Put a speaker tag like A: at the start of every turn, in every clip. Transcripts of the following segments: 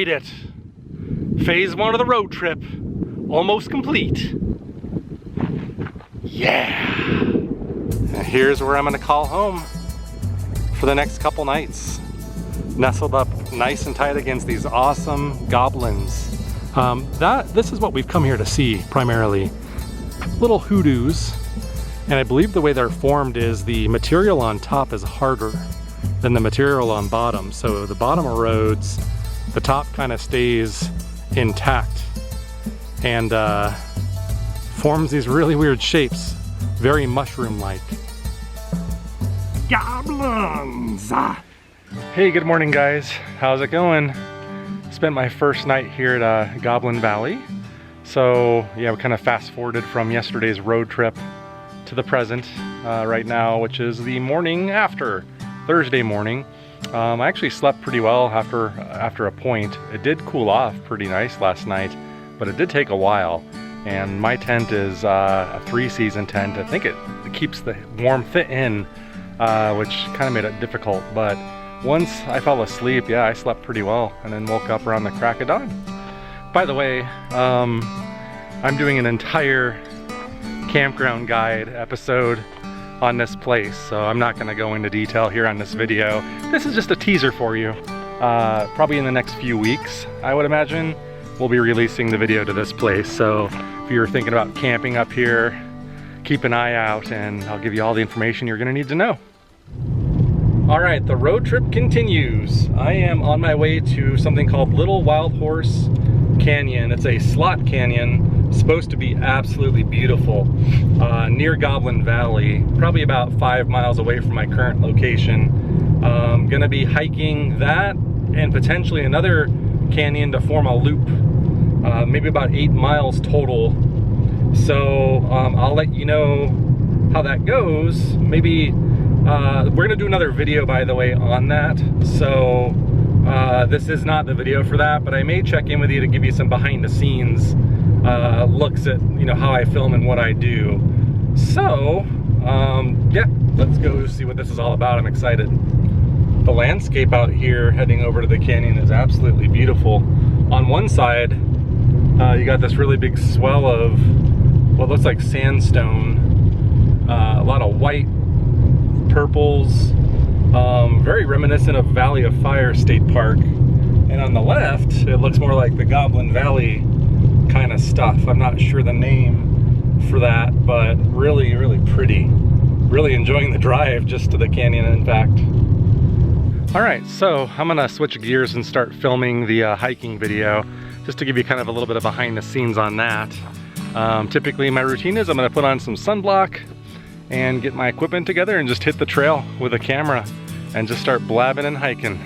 A: made it. Phase 1 of the road trip, almost complete. Yeah. And here's where I'm gonna call home for the next couple nights. Nestled up nice and tight against these awesome goblins. This is what we've come here to see primarily. Little hoodoos. And I believe the way they're formed is the material on top is harder than the material on bottom. So the bottom erodes, the top kind of stays intact and forms these really weird shapes, very mushroom-like. Goblins! Hey, good morning guys. How's it going? Spent my first night here at Goblin Valley. So yeah, we kind of fast forwarded from yesterday's road trip to the present right now, which is the morning after, Thursday morning. I actually slept pretty well after a point. It did cool off pretty nice last night, but it did take a while. And my tent is a 3-season tent. I think it keeps the warmth in, which kind of made it difficult. But once I fell asleep, yeah, I slept pretty well, and then woke up around the crack of dawn. By the way, I'm doing an entire campground guide episode on this place, so I'm not going to go into detail here on this video. This is just a teaser for you. Probably in the next few weeks, I would imagine, we'll be releasing the video to this place. So if you're thinking about camping up here, keep an eye out and I'll give you all the information you're going to need to know. All right, the road trip continues. I am on my way to something called Little Wild Horse Canyon. It's a slot canyon, supposed to be absolutely beautiful, near Goblin Valley, probably about 5 miles away from my current location. Gonna be hiking that and potentially another canyon to form a loop, maybe about 8 miles total. So I'll let you know how that goes. Maybe we're gonna do another video, by the way, on that. So this is not the video for that, but I may check in with you to give you some behind the scenes looks at, you know, how I film and what I do. So yeah, let's go see what this is all about. I'm excited. The landscape out here heading over to the canyon is absolutely beautiful. On one side you got this really big swell of what looks like sandstone, a lot of white, purples, very reminiscent of Valley of Fire State Park. And on the left, it looks more like the Goblin Valley kind of stuff. I'm not sure the name for that, but really, really pretty. Really enjoying the drive just to the canyon, in fact. All right, so I'm gonna switch gears and start filming the hiking video, just to give you kind of a little bit of behind the scenes on that. Typically my routine is I'm gonna put on some sunblock and get my equipment together and just hit the trail with a camera and just start blabbing and hiking.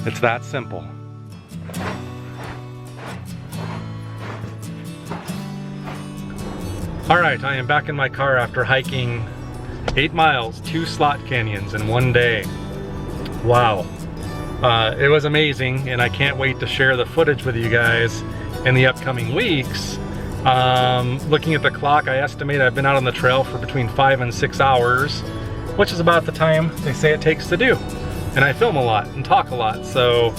A: It's that simple. All right, I am back in my car after hiking 8 miles, 2 slot canyons in one day. Wow. It was amazing, and I can't wait to share the footage with you guys in the upcoming weeks. Looking at the clock, I estimate I've been out on the trail for between 5 and 6 hours, which is about the time they say it takes to do. And I film a lot and talk a lot, so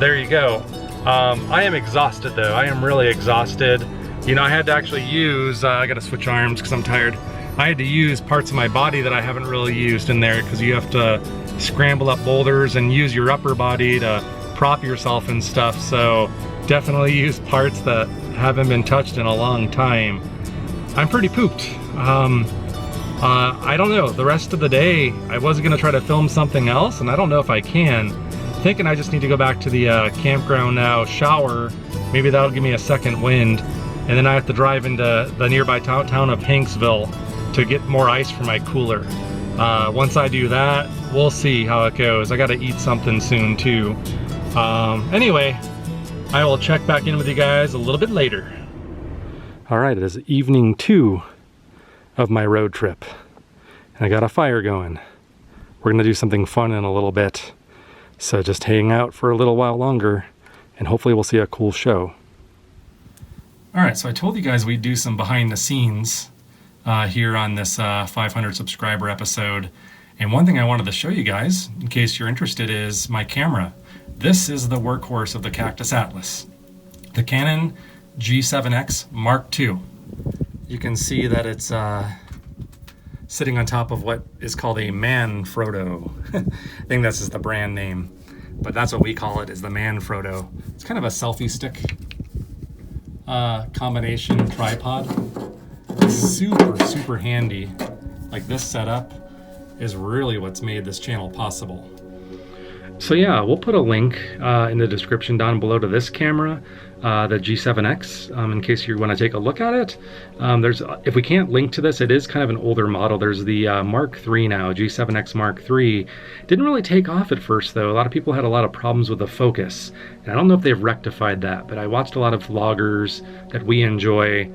A: there you go. I am exhausted though. I am really exhausted. You know, I had to actually use, I gotta switch arms because I'm tired. I had to use parts of my body that I haven't really used in there, because you have to scramble up boulders and use your upper body to prop yourself and stuff. So definitely use parts that haven't been touched in a long time. I'm pretty pooped. I don't know, the rest of the day I was gonna try to film something else, and I don't know if I can. Thinking I just need to go back to the campground now, shower, maybe that'll give me a second wind, and then I have to drive into the nearby town of Hanksville to get more ice for my cooler. Once I do that, we'll see how it goes. I gotta eat something soon too. Anyway, I will check back in with you guys a little bit later. All right, it is evening 2 of my road trip, and I got a fire going. We're gonna do something fun in a little bit, so just hang out for a little while longer, and hopefully we'll see a cool show. All right, so I told you guys we'd do some behind the scenes here on this 500 subscriber episode. And one thing I wanted to show you guys, in case you're interested, is my camera. This is the workhorse of the Cactus Atlas, the Canon G7X Mark II. You can see that it's sitting on top of what is called a Manfrotto. I think this is the brand name, but that's what we call it, is the Manfrotto. It's kind of a selfie stick combination tripod. Super handy. Like, this setup is really what's made this channel possible. So yeah, we'll put a link in the description down below to this camera, the G7X, in case you want to take a look at it. If we can't link to this, it is kind of an older model. There's the Mark III now, G7X Mark III. Didn't really take off at first though. A lot of people had a lot of problems with the focus. And I don't know if they've rectified that, but I watched a lot of vloggers that we enjoy.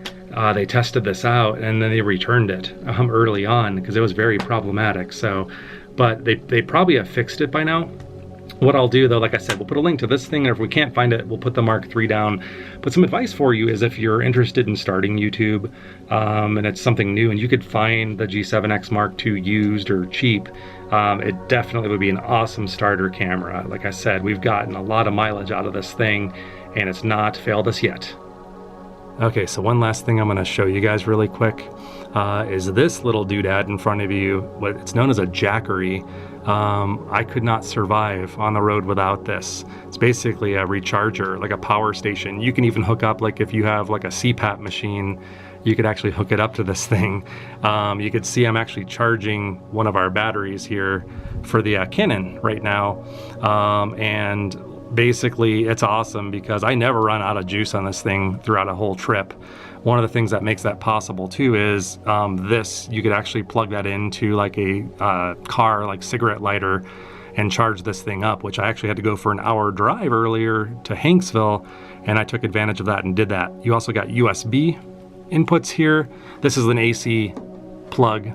A: They tested this out and then they returned it early on because it was very problematic. So, but they probably have fixed it by now. What I'll do though, like I said, we'll put a link to this thing, and if we can't find it, we'll put the Mark III down. But some advice for you is if you're interested in starting YouTube, and it's something new, and you could find the G7X Mark II used or cheap, it definitely would be an awesome starter camera. Like I said, we've gotten a lot of mileage out of this thing, and it's not failed us yet. Okay, so one last thing I'm gonna show you guys really quick is this little doodad in front of you. It's known as a Jackery. I could not survive on the road without this. It's basically a recharger, like a power station. You can even hook up, like if you have like a CPAP machine, you could actually hook it up to this thing. You could see I'm actually charging one of our batteries here for the Canon right now. And basically it's awesome because I never run out of juice on this thing throughout a whole trip. One of the things that makes that possible too is you could actually plug that into like a car, like cigarette lighter, and charge this thing up, which I actually had to go for an hour drive earlier to Hanksville, and I took advantage of that and did that. You also got USB inputs here. This is an AC plug.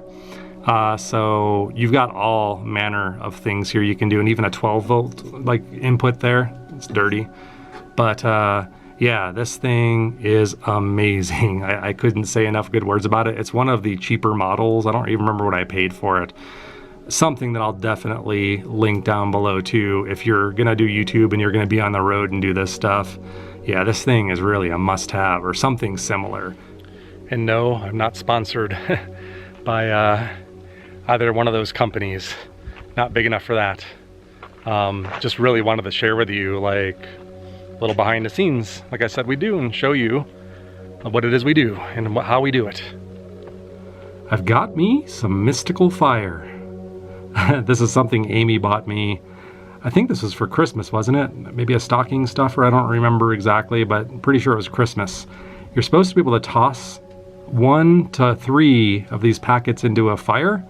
A: So you've got all manner of things here you can do, and even a 12 volt like input there. It's dirty, but yeah, this thing is amazing. I couldn't say enough good words about it. It's one of the cheaper models. I don't even remember what I paid for it. Something that I'll definitely link down below too. If you're gonna do YouTube and you're gonna be on the road and do this stuff, yeah, this thing is really a must-have or something similar. And no, I'm not sponsored by either one of those companies. Not big enough for that. Just really wanted to share with you like a little behind the scenes, like I said we do, and show you what it is we do and how we do it. I've got me some mystical fire. This is something Amy bought me. I think this was for Christmas, wasn't it? Maybe a stocking stuffer, I don't remember exactly, but I'm pretty sure it was Christmas. You're supposed to be able to toss 1 to 3 of these packets into a fire,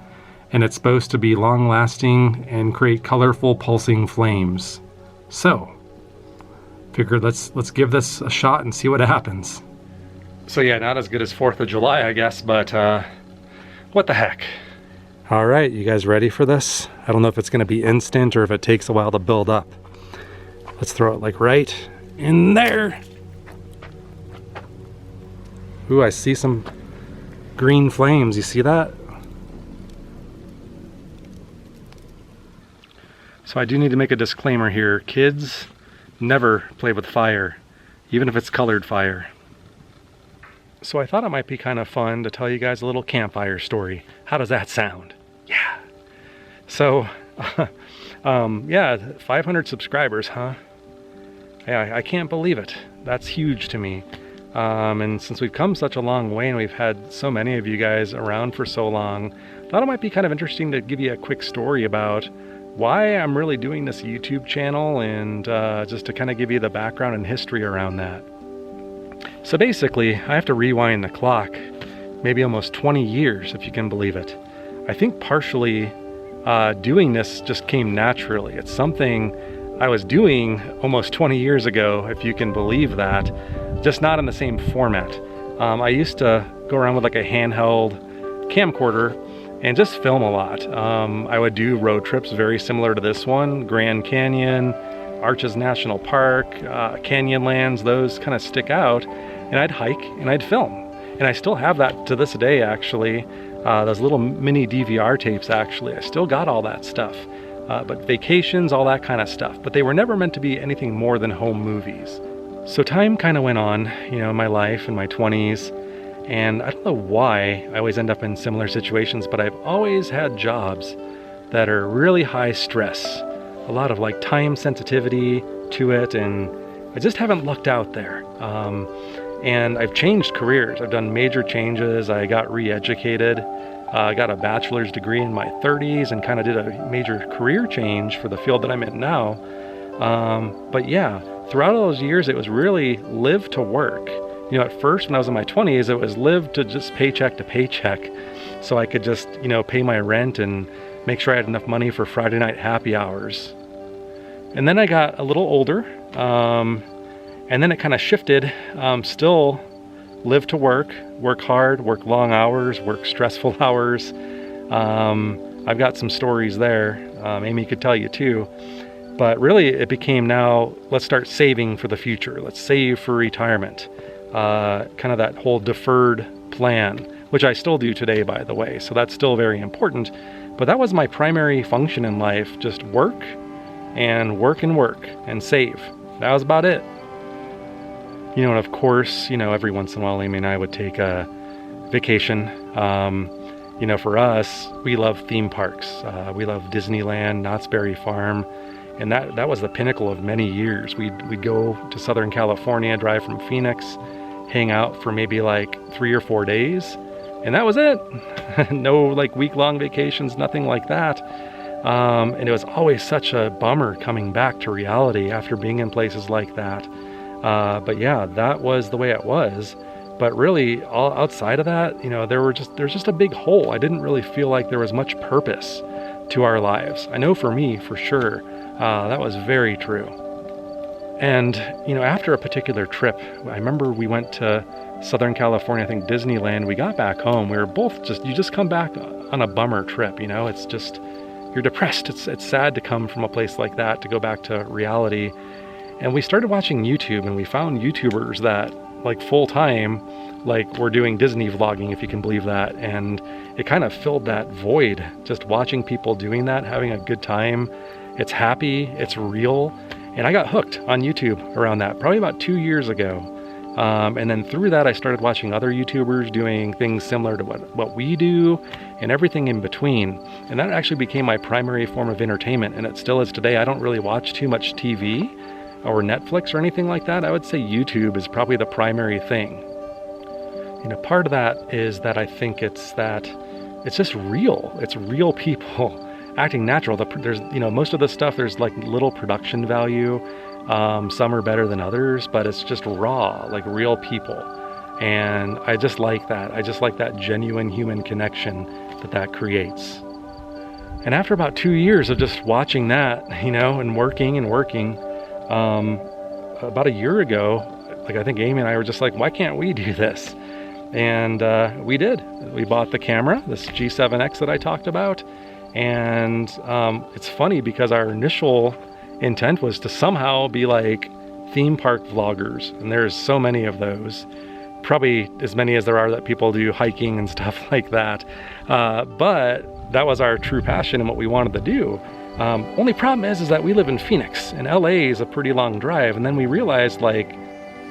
A: and it's supposed to be long lasting and create colorful pulsing flames. So, figured let's give this a shot and see what happens. So yeah, not as good as 4th of July, I guess, but what the heck. All right, you guys ready for this? I don't know if it's gonna be instant or if it takes a while to build up. Let's throw it like right in there. Ooh, I see some green flames, you see that? So I do need to make a disclaimer here. Kids, never play with fire, even if it's colored fire. So I thought it might be kind of fun to tell you guys a little campfire story. How does that sound? Yeah. So, yeah, 500 subscribers, huh? Yeah, I can't believe it. That's huge to me. And since we've come such a long way and we've had so many of you guys around for so long, I thought it might be kind of interesting to give you a quick story about why I'm really doing this YouTube channel, and just to kind of give you the background and history around that. So basically, I have to rewind the clock, maybe almost 20 years, if you can believe it. I think partially doing this just came naturally. It's something I was doing almost 20 years ago, if you can believe that, just not in the same format. I used to go around with like a handheld camcorder and just film a lot. I would do road trips very similar to this one, Grand Canyon, Arches National Park, Canyonlands, those kind of stick out, and I'd hike and I'd film. And I still have that to this day, actually. Those little mini DVR tapes, actually, I still got all that stuff. but vacations, all that kind of stuff. But they were never meant to be anything more than home movies. So time kind of went on, in my life, in my 20s, and I don't know why I always end up in similar situations, but I've always had jobs that are really high stress, a lot of like time sensitivity to it, and I just haven't lucked out there. And I've changed careers. I've done major changes. I got re-educated. I got a bachelor's degree in my 30s and kind of did a major career change for the field that I'm in now. But yeah, throughout all those years, it was really live to work. At first when I was in my 20s, it was live to just paycheck to paycheck. So I could just, pay my rent and make sure I had enough money for Friday night happy hours. And then I got a little older, and then it kind of shifted. Still live to work hard, work long hours, work stressful hours. I've got some stories there. Amy could tell you too. But really it became now, let's start saving for the future. Let's save for retirement. Kind of that whole deferred plan, which I still do today, by the way. So that's still very important. But that was my primary function in life, just work and work and save. That was about it. And of course, every once in a while, Amy and I would take a vacation. For us, we love theme parks. We love Disneyland, Knott's Berry Farm, and that was the pinnacle of many years. We'd go to Southern California, drive from Phoenix, hang out for maybe like 3 or 4 days, and that was it. No like week-long vacations, nothing like that. And it was always such a bummer coming back to reality after being in places like that. But yeah, that was the way it was. But really, all outside of that, there's just a big hole. I didn't really feel like there was much purpose to our lives. I know for me, for sure, that was very true. And, after a particular trip, I remember we went to Southern California, I think Disneyland. We got back home. We were both you just come back on a bummer trip, it's just, you're depressed. It's sad to come from a place like that, to go back to reality. And we started watching YouTube, and we found YouTubers that like full time, like were doing Disney vlogging, if you can believe that. And it kind of filled that void, just watching people doing that, having a good time. It's happy, it's real. And I got hooked on YouTube around that, probably about 2 years ago. And then through that, I started watching other YouTubers doing things similar to what we do and everything in between. And that actually became my primary form of entertainment, and it still is today. I don't really watch too much TV or Netflix or anything like that. I would say YouTube is probably the primary thing. Part of that is that I think it's just real. It's real people acting natural. There's, most of the stuff, there's like little production value. Some are better than others, but it's just raw, like real people. And I just like that. I just like that genuine human connection that creates. And after about 2 years of just watching that, and working, about a year ago, like I think Amy and I were just like, why can't we do this? And we did. We bought the camera, this G7X that I talked about. And it's funny because our initial intent was to somehow be like theme park vloggers. And there's so many of those, probably as many as there are that people do hiking and stuff like that. But that was our true passion and what we wanted to do. Only problem is that we live in Phoenix, and LA is a pretty long drive. And then we realized, like,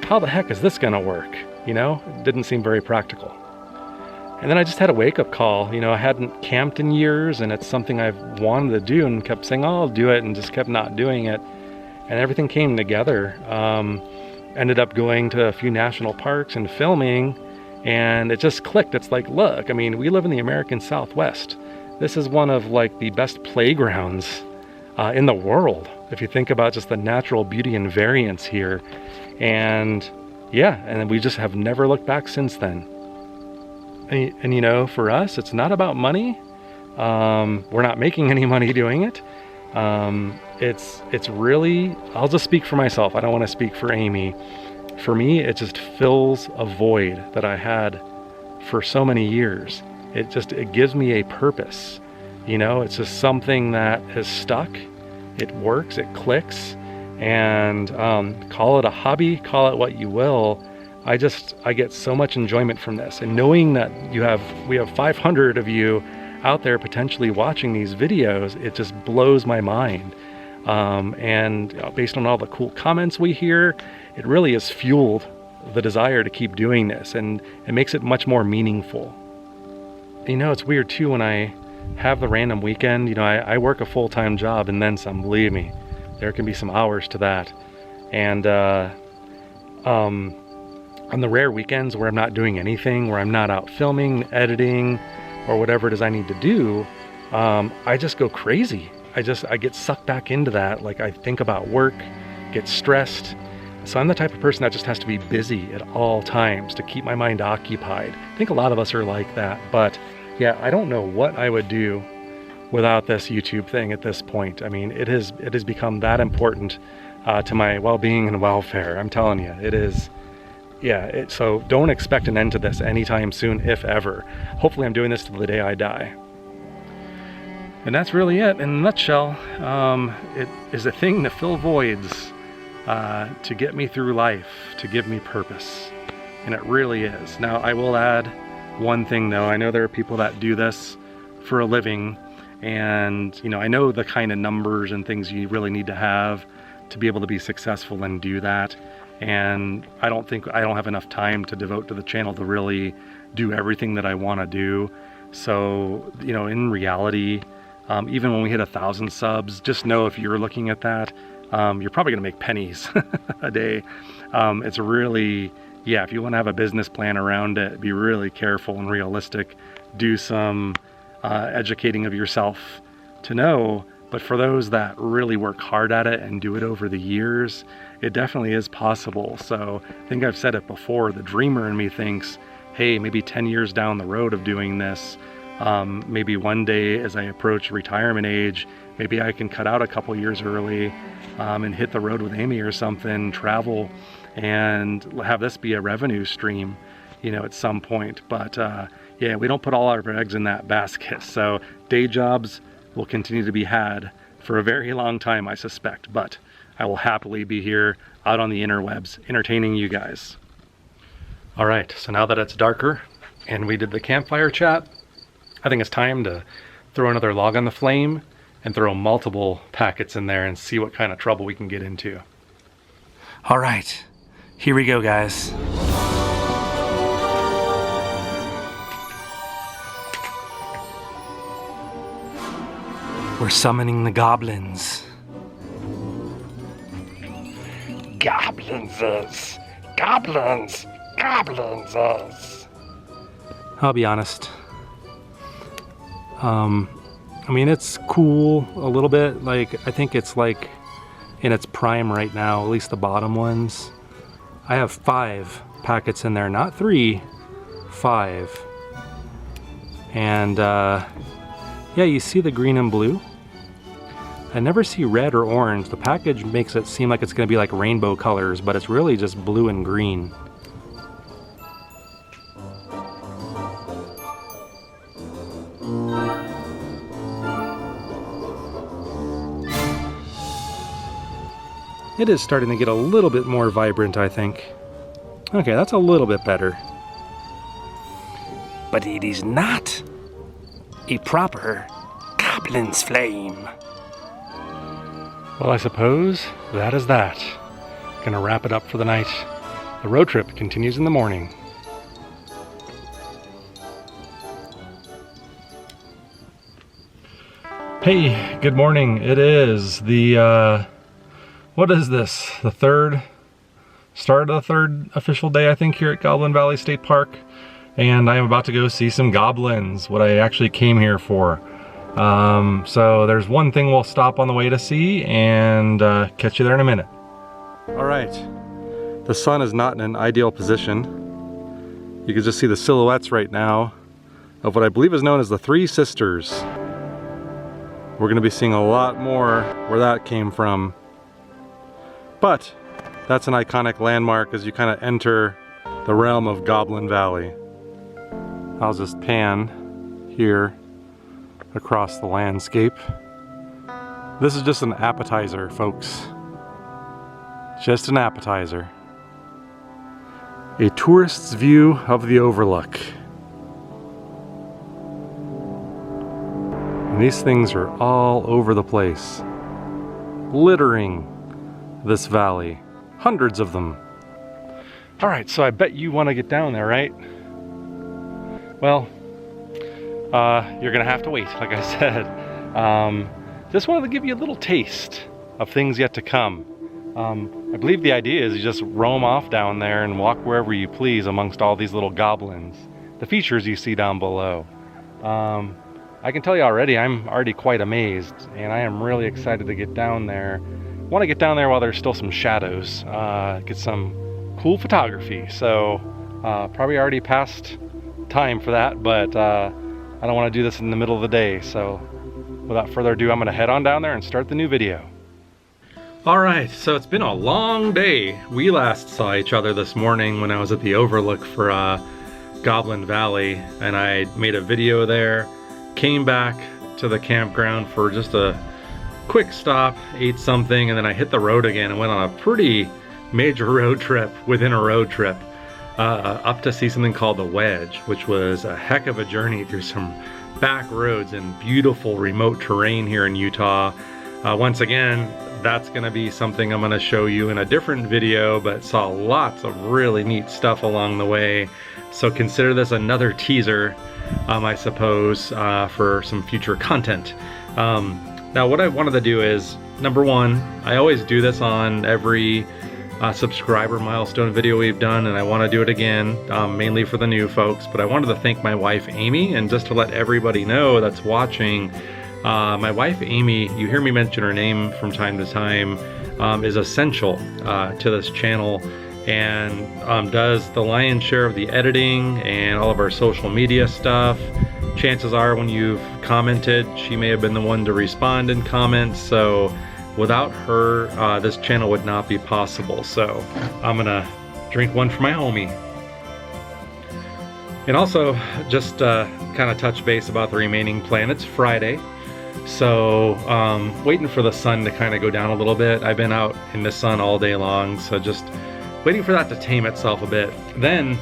A: how the heck is this gonna work? It didn't seem very practical. And then I just had a wake-up call. I hadn't camped in years, and it's something I've wanted to do, and kept saying, oh, I'll do it, and just kept not doing it. And everything came together. Ended up going to a few national parks and filming, and it just clicked. It's like, look, we live in the American Southwest. This is one of like the best playgrounds in the world, if you think about just the natural beauty and variance here. And yeah, and we just have never looked back since then. And for us, it's not about money. We're not making any money doing it. It's really, I'll just speak for myself. I don't want to speak for Amy. For me, it just fills a void that I had for so many years. It gives me a purpose. It's just something that has stuck. It works, it clicks, and call it a hobby, call it what you will. I get so much enjoyment from this. And knowing that we have 500 of you out there potentially watching these videos, it just blows my mind. And based on all the cool comments we hear, it really has fueled the desire to keep doing this, and it makes it much more meaningful. You know, it's weird too when I have the random weekend. You know, I work a full-time job and then some, believe me. There can be some hours to that. And on the rare weekends where I'm not doing anything, where I'm not out filming, editing, or whatever it is I need to do, I just go crazy. I get sucked back into that. Like, I think about work, get stressed. So I'm the type of person that just has to be busy at all times to keep my mind occupied. I think a lot of us are like that, but yeah, I don't know what I would do without this YouTube thing at this point. I mean, it has become that important to my well-being and welfare. I'm telling you, it is. Yeah, so don't expect an end to this anytime soon, if ever. Hopefully I'm doing this till the day I die. And that's really it in a nutshell. It is a thing to fill voids, to get me through life, to give me purpose. And it really is. Now, I will add one thing though. I know there are people that do this for a living, and you know, I know the kind of numbers and things you really need to have to be able to be successful and do that. And I don't have enough time to devote to the channel to really do everything that I want to do. So, you know, in reality, even when we hit 1,000 subs, just know if you're looking at that, you're probably gonna make pennies a day. It's really, yeah, if you want to have a business plan around it, be really careful and realistic. Do some educating of yourself to know. But for those that really work hard at it and do it over the years, it definitely is possible. So I think I've said it before, the dreamer in me thinks, hey, maybe 10 years down the road of doing this, maybe one day as I approach retirement age, maybe I can cut out a couple years early and hit the road with Amy or something, travel, and have this be a revenue stream, you know, at some point. But yeah, we don't put all our eggs in that basket. So day jobs will continue to be had for a very long time, I suspect, but I will happily be here out on the interwebs entertaining you guys. All right, so now that it's darker and we did the campfire chat, I think it's time to throw another log on the flame and throw multiple packets in there and see what kind of trouble we can get into. All right, here we go, guys. We're summoning the goblins. Goblins. I'll be honest. I mean, it's cool a little bit. Like, I think it's like in its prime right now, at least the bottom ones. I have 5 packets in there, not 3, 5. And yeah, you see the green and blue? I never see red or orange. The package makes it seem like it's gonna be like rainbow colors, but it's really just blue and green. It is starting to get a little bit more vibrant, I think. Okay, that's a little bit better. But it is not a proper goblin's flame. Well, I suppose that is that. Gonna wrap it up for the night. The road trip continues in the morning. Hey, good morning. It is the, what is this? The start of the third official day, I think, here at Goblin Valley State Park. And I am about to go see some goblins, what I actually came here for. So there's one thing we'll stop on the way to see, and catch you there in a minute. All right, the sun is not in an ideal position. You can just see the silhouettes right now of what I believe is known as the Three Sisters. We're gonna be seeing a lot more where that came from. But that's an iconic landmark as you kind of enter the realm of Goblin Valley. I'll just pan here across the landscape. This is just an appetizer, folks. Just an appetizer. A tourist's view of the overlook. these things are all over the place, littering this valley. Hundreds of them. All right, so I bet you want to get down there, right? Well, you're gonna have to wait, like I said. Just wanted to give you a little taste of things yet to come. I believe the idea is you just roam off down there and walk wherever you please amongst all these little goblins. The features you see down below. I can tell you already, I'm already quite amazed, and I am really excited to get down there. I want to get down there while there's still some shadows, get some cool photography. So probably already past time for that, but I don't want to do this in the middle of the day. So without further ado, I'm going to head on down there and start the new video. Alright, so it's been a long day. We last saw each other this morning when I was at the overlook for Goblin Valley, and I made a video there, came back to the campground for just a quick stop, ate something, and then I hit the road again and went on a pretty major road trip within a road trip up to see something called the Wedge, which was a heck of a journey through some back roads and beautiful remote terrain here in Utah. Once again, that's going to be something I'm going to show you in a different video, but saw lots of really neat stuff along the way. So consider this another teaser, I suppose, for some future content. Now what I wanted to do is, number one, I always do this on every subscriber milestone video we've done, and I want to do it again, mainly for the new folks, but I wanted to thank my wife Amy, and just to let everybody know that's watching, my wife Amy, you hear me mention her name from time to time, is essential to this channel, and does the lion's share of the editing and all of our social media stuff. Chances are when you've commented, she may have been the one to respond in comments, so without her, this channel would not be possible. So I'm gonna drink one for my homie. And also, just kind of touch base about the remaining plan. It's Friday, so waiting for the sun to kind of go down a little bit. I've been out in the sun all day long, so just waiting for that to tame itself a bit. Then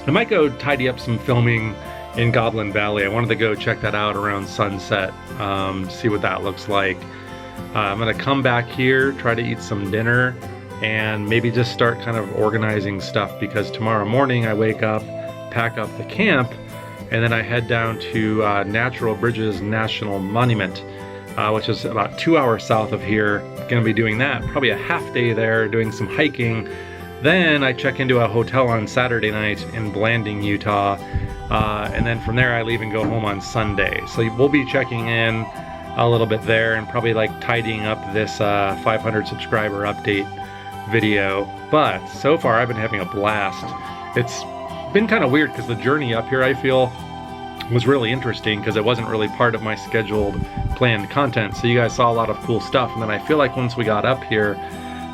A: I might go tidy up some filming in Goblin Valley. I wanted to go check that out around sunset, see what that looks like. I'm gonna come back here, try to eat some dinner, and maybe just start kind of organizing stuff, because tomorrow morning I wake up, pack up the camp, and then I head down to Natural Bridges National Monument, which is about 2 hours south of here. Gonna be doing that, probably a half day there, doing some hiking. Then I check into a hotel on Saturday night in Blanding, Utah, and then from there I leave and go home on Sunday. So we'll be checking in a little bit there and probably like tidying up this 500 subscriber update video. But so far I've been having a blast. It's been kind of weird because the journey up here, I feel, was really interesting because it wasn't really part of my scheduled planned content. So you guys saw a lot of cool stuff, and then I feel like once we got up here,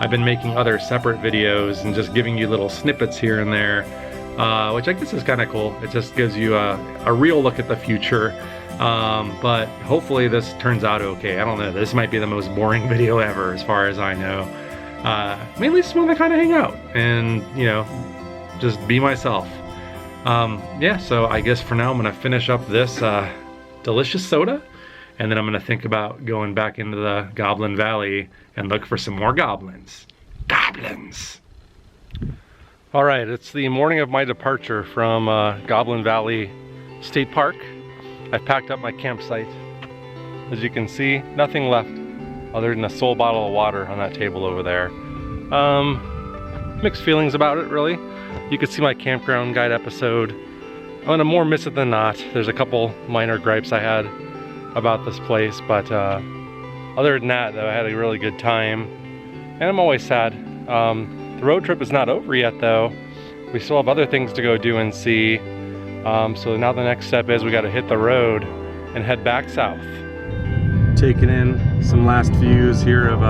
A: I've been making other separate videos and just giving you little snippets here and there, which I guess is kind of cool. It just gives you a real look at the future. But hopefully this turns out okay. I don't know, this might be the most boring video ever as far as I know. Mainly just want to kind of hang out and, you know, just be myself. Yeah, so I guess for now I'm gonna finish up this delicious soda, and then I'm gonna think about going back into the Goblin Valley and look for some more goblins. Goblins! All right, it's the morning of my departure from Goblin Valley State Park. I've packed up my campsite. As you can see, nothing left other than a sole bottle of water on that table over there. Mixed feelings about it, really. You can see my campground guide episode. I'm gonna more miss it than not. There's a couple minor gripes I had about this place, but other than that, though, I had a really good time. And I'm always sad. The road trip is not over yet, though. We still have other things to go do and see. So now the next step is we got to hit the road and head back south. Taking in some last views here of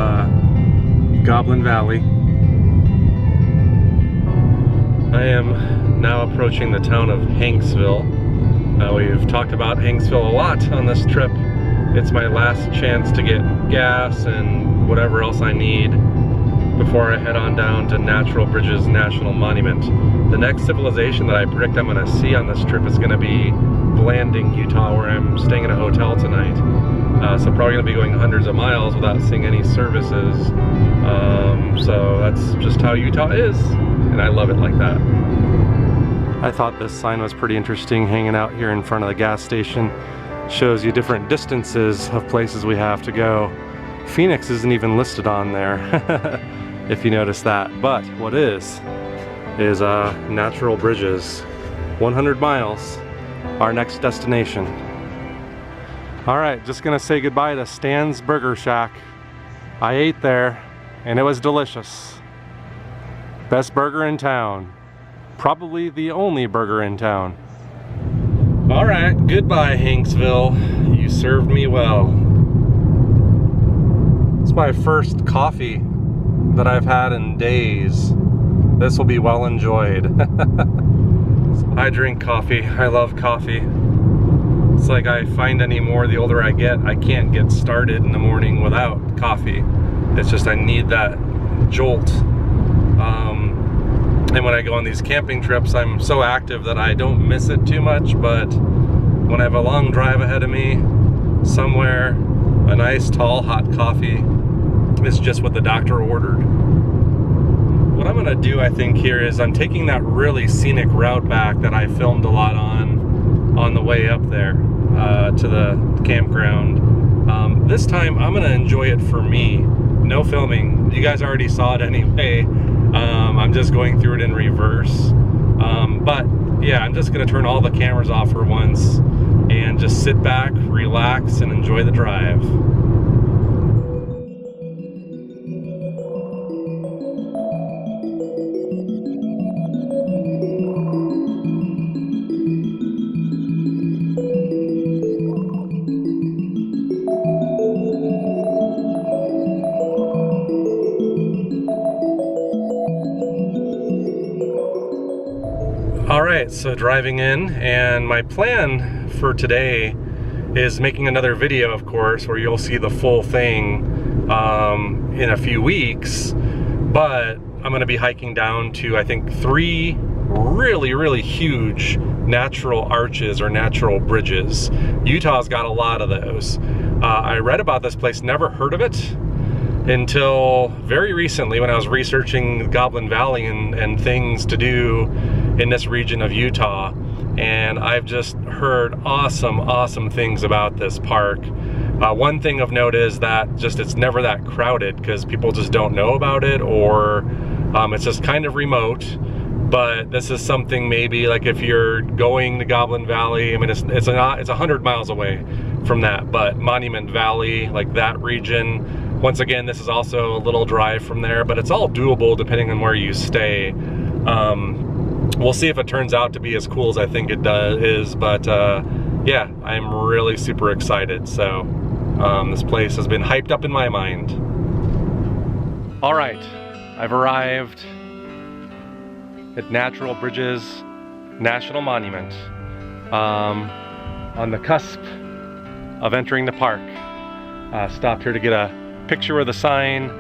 A: Goblin Valley. I am now approaching the town of Hanksville. We've talked about Hanksville a lot on this trip. It's my last chance to get gas and whatever else I need. before I head on down to Natural Bridges National Monument. The next civilization that I predict I'm gonna see on this trip is gonna be Blanding, Utah, where I'm staying in a hotel tonight. So probably gonna be going hundreds of miles without seeing any services. So that's just how Utah is, and I love it like that. I thought this sign was pretty interesting, hanging out here in front of the gas station. Shows you different distances of places we have to go. Phoenix isn't even listed on there, if you notice that. But what is Natural Bridges. 100 miles, our next destination. All right, just gonna say goodbye to Stan's Burger Shack. I ate there, and it was delicious. Best burger in town. Probably the only burger in town. All right, goodbye, Hanksville. You served me well. It's my first coffee that I've had in days. This will be well enjoyed. I drink coffee. I love coffee. It's like I find anymore, the older I get, I can't get started in the morning without coffee. It's just I need that jolt. And when I go on these camping trips, I'm so active that I don't miss it too much, but when I have a long drive ahead of me, somewhere, a nice, tall, hot coffee is just what the doctor ordered. What I'm gonna do, I think, here is I'm taking that really scenic route back that I filmed a lot on the way up there to the campground. This time, I'm gonna enjoy it for me. No filming. You guys already saw it anyway. I'm just going through it in reverse. But yeah, I'm just gonna turn all the cameras off for once and just sit back, relax, and enjoy the drive. Alright, so driving in, and my plan for today is making another video, of course, where you'll see the full thing in a few weeks, but I'm going to be hiking down to, I think, 3 really huge natural arches or natural bridges. Utah's got a lot of those. I read about this place, never heard of it until very recently when I was researching Goblin Valley and things to do in this region of Utah, and I've just heard awesome things about this park. One thing of note is that it's never that crowded because people just don't know about it, or it's just kind of remote. But this is something maybe like if you're going to Goblin Valley, I mean it's 100 miles away from that, but Monument Valley, like that region, once again, this is also a little drive from there, but it's all doable depending on where you stay. We'll see if it turns out to be as cool as I think it is, but yeah, I'm really super excited. So this place has been hyped up in my mind. All right, I've arrived at Natural Bridges National Monument, on the cusp of entering the park. Stopped here to get a picture with the sign,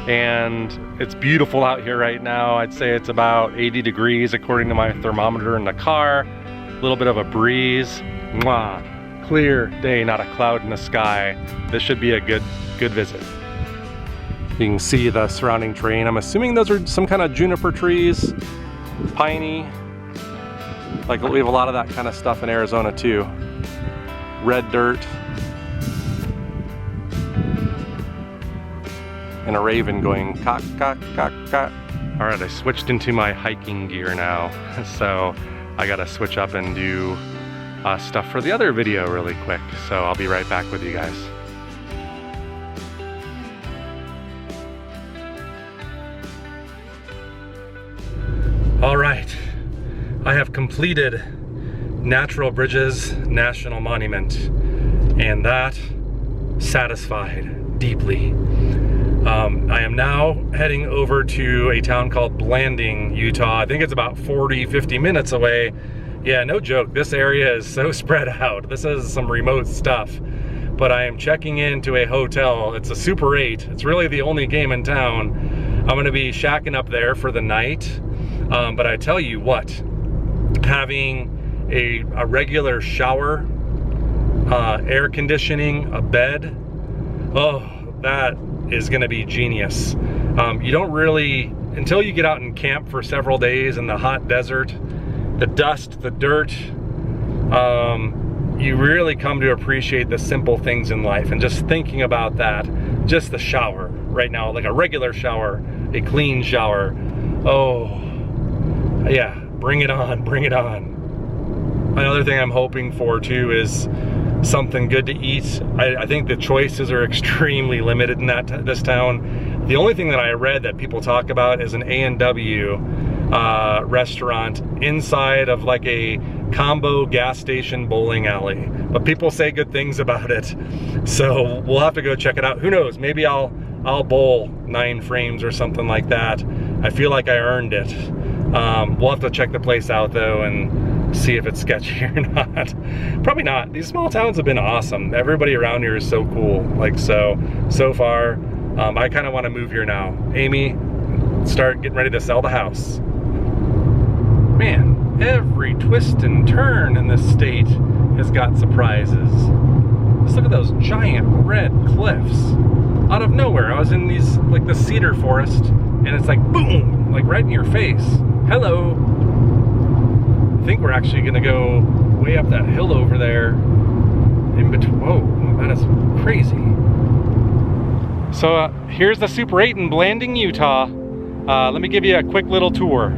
A: and it's beautiful out here right now. I'd say it's about 80 degrees according to my thermometer in the car. A little bit of a breeze. Mwah. Clear day, not a cloud in the sky. This should be a good visit. You can see the surrounding terrain. I'm assuming those are some kind of juniper trees, piney. Like we have a lot of that kind of stuff in Arizona too. Red dirt. And a raven going cock, cock, cock, cock. All right, I switched into my hiking gear now. So I gotta switch up and do stuff for the other video really quick. So I'll be right back with you guys. All right, I have completed Natural Bridges National Monument, and that satisfied deeply. I am now heading over to a town called Blanding, Utah. I think it's about 40-50 minutes away. Yeah, no joke, this area is so spread out. This is some remote stuff. But I am checking into a hotel. It's a Super 8. It's really the only game in town. I'm gonna be shacking up there for the night. But I tell you what, having a regular shower, air conditioning, a bed, oh, that is gonna be genius. You don't really, until you get out and camp for several days in the hot desert, the dust, the dirt, you really come to appreciate the simple things in life. And just thinking about that, just the shower right now, like a regular shower, a clean shower, oh, yeah, bring it on, bring it on. Another thing I'm hoping for too is something good to eat. I think the choices are extremely limited in this town. The only thing that I read that people talk about is an A&W restaurant inside of like a combo gas station bowling alley. But people say good things about it. So we'll have to go check it out. Who knows, maybe I'll bowl 9 frames or something like that. I feel like I earned it. We'll have to check the place out though and see if it's sketchy or not. Probably not. These small towns have been awesome. Everybody around here is so cool. Like so far, I kind of want to move here now. Amy, start getting ready to sell the house. Man, every twist and turn in this state has got surprises. Just look at those giant red cliffs. Out of nowhere, I was in these, like the cedar forest, and it's like boom, like right in your face. Hello. I think we're actually gonna go way up that hill over there in between. Whoa, that is crazy. So here's the Super 8 in Blanding, Utah. Let me give you a quick little tour.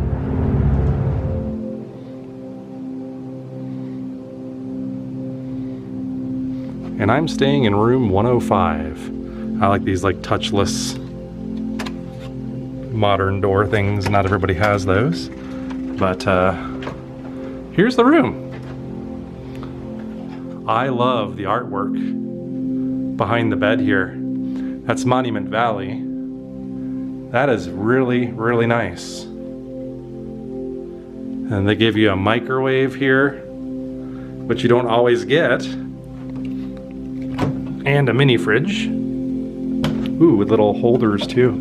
A: And I'm staying in room 105. I like these like touchless modern door things. Not everybody has those, but here's the room. I love the artwork behind the bed here. That's Monument Valley. That is really, really nice. And they give you a microwave here, which you don't always get. And a mini fridge. Ooh, with little holders too.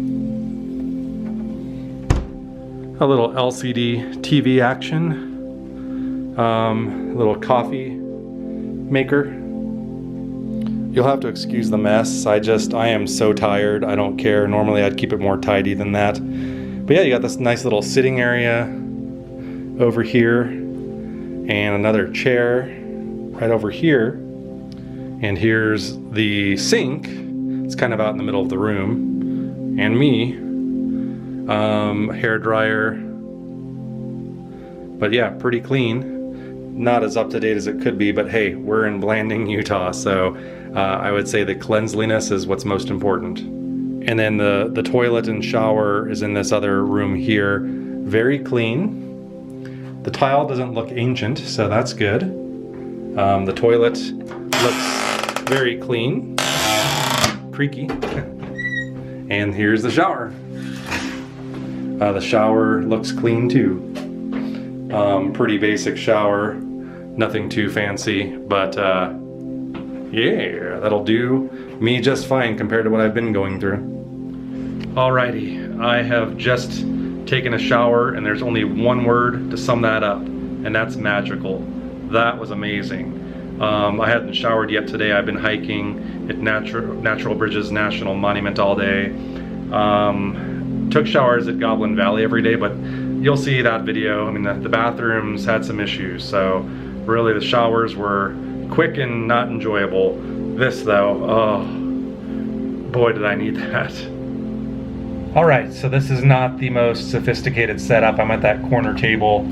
A: A little LCD TV action. A little coffee maker. You'll have to excuse the mess. I am so tired. I don't care. Normally I'd keep it more tidy than that. But yeah, you got this nice little sitting area over here. And another chair right over here. And here's the sink. It's kind of out in the middle of the room. And me. Hair dryer. But yeah, pretty clean. Not as up to date as it could be, but hey, we're in Blanding, Utah, so I would say the cleanliness is what's most important. And then the toilet and shower is in this other room here. Very clean. The tile doesn't look ancient, so that's good. The toilet looks very clean. Creaky. And here's the shower. The shower looks clean too. Pretty basic shower, nothing too fancy, but yeah, that'll do me just fine compared to what I've been going through. Alrighty, I have just taken a shower and there's only one word to sum that up, and that's magical. That was amazing. I hadn't showered yet today. I've been hiking at Natural Bridges National Monument all day. Took showers at Goblin Valley every day, but you'll see that video. I mean, the bathrooms had some issues, so really the showers were quick and not enjoyable. This though, oh boy, did I need that. All right, so this is not the most sophisticated setup. I'm at that corner table.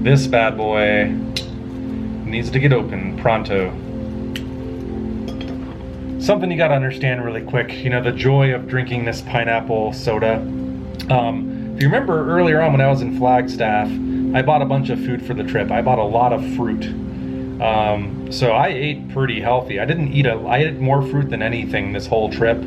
A: This bad boy needs to get open pronto. Something you gotta understand really quick, you know, the joy of drinking this pineapple soda. If you remember earlier on when I was in Flagstaff, I bought a bunch of food for the trip. I bought a lot of fruit. So I ate pretty healthy. I ate more fruit than anything this whole trip.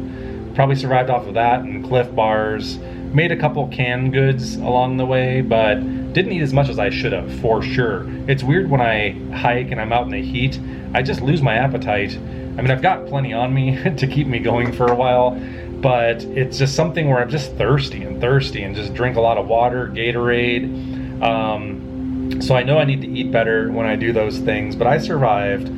A: Probably survived off of that and Cliff Bars. Made a couple canned goods along the way, but didn't eat as much as I should have, for sure. It's weird when I hike and I'm out in the heat, I just lose my appetite. I mean, I've got plenty on me to keep me going for a while, but it's just something where I'm just thirsty and just drink a lot of water, Gatorade. So I know I need to eat better when I do those things, but I survived.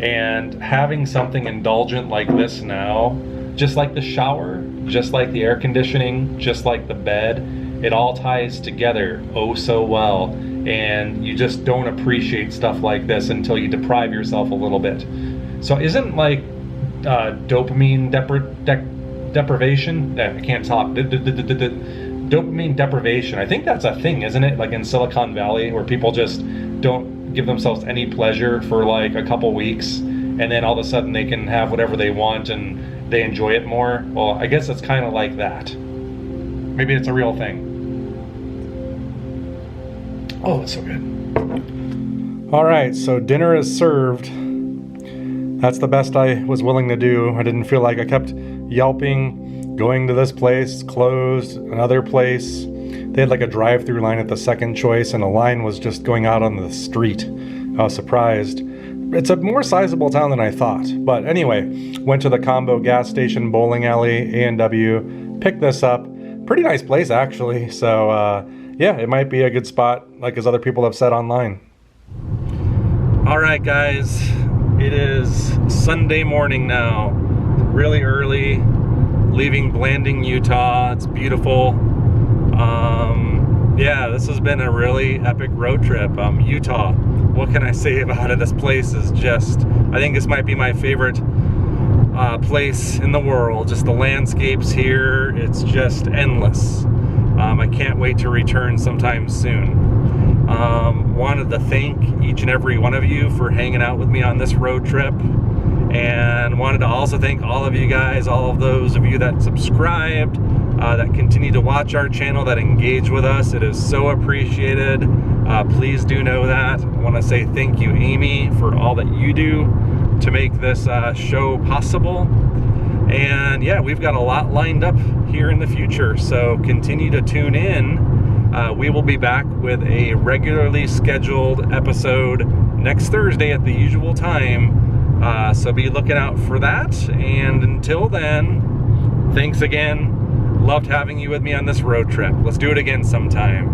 A: And having something indulgent like this now, just like the shower, just like the air conditioning, just like the bed, it all ties together oh so well. And you just don't appreciate stuff like this until you deprive yourself a little bit. So isn't like dopamine deprivation, I can't talk, dopamine deprivation, I think that's a thing, isn't it? Like in Silicon Valley, where people just don't give themselves any pleasure for like a couple weeks, and then all of a sudden they can have whatever they want and they enjoy it more. Well, I guess it's kind of like that. Maybe it's a real thing. Oh, it's so good. All right, so dinner is served. That's the best I was willing to do. I didn't feel like I kept yelping, going to this place, closed, another place. They had like a drive-through line at the second choice, and a line was just going out on the street. I was surprised. It's a more sizable town than I thought. But anyway, went to the combo gas station, bowling alley, A&W, picked this up. Pretty nice place, actually. So, yeah, it might be a good spot, like as other people have said online. All right, guys. It is Sunday morning now. Really early. Leaving Blanding, Utah. It's beautiful. Yeah, this has been a really epic road trip. Utah, what can I say about it? This place is just, I think this might be my favorite place in the world. Just the landscapes here, it's just endless. I can't wait to return sometime soon. Wanted to thank each and every one of you for hanging out with me on this road trip. And wanted to also thank all of you guys, all of those of you that subscribed, that continue to watch our channel, that engage with us. It is so appreciated. Please do know that. I want to say thank you, Amy, for all that you do to make this show possible. And yeah, we've got a lot lined up here in the future, so continue to tune in. We will be back with a regularly scheduled episode next Thursday at the usual time. So be looking out for that. And until then, thanks again. Loved having you with me on this road trip. Let's do it again sometime.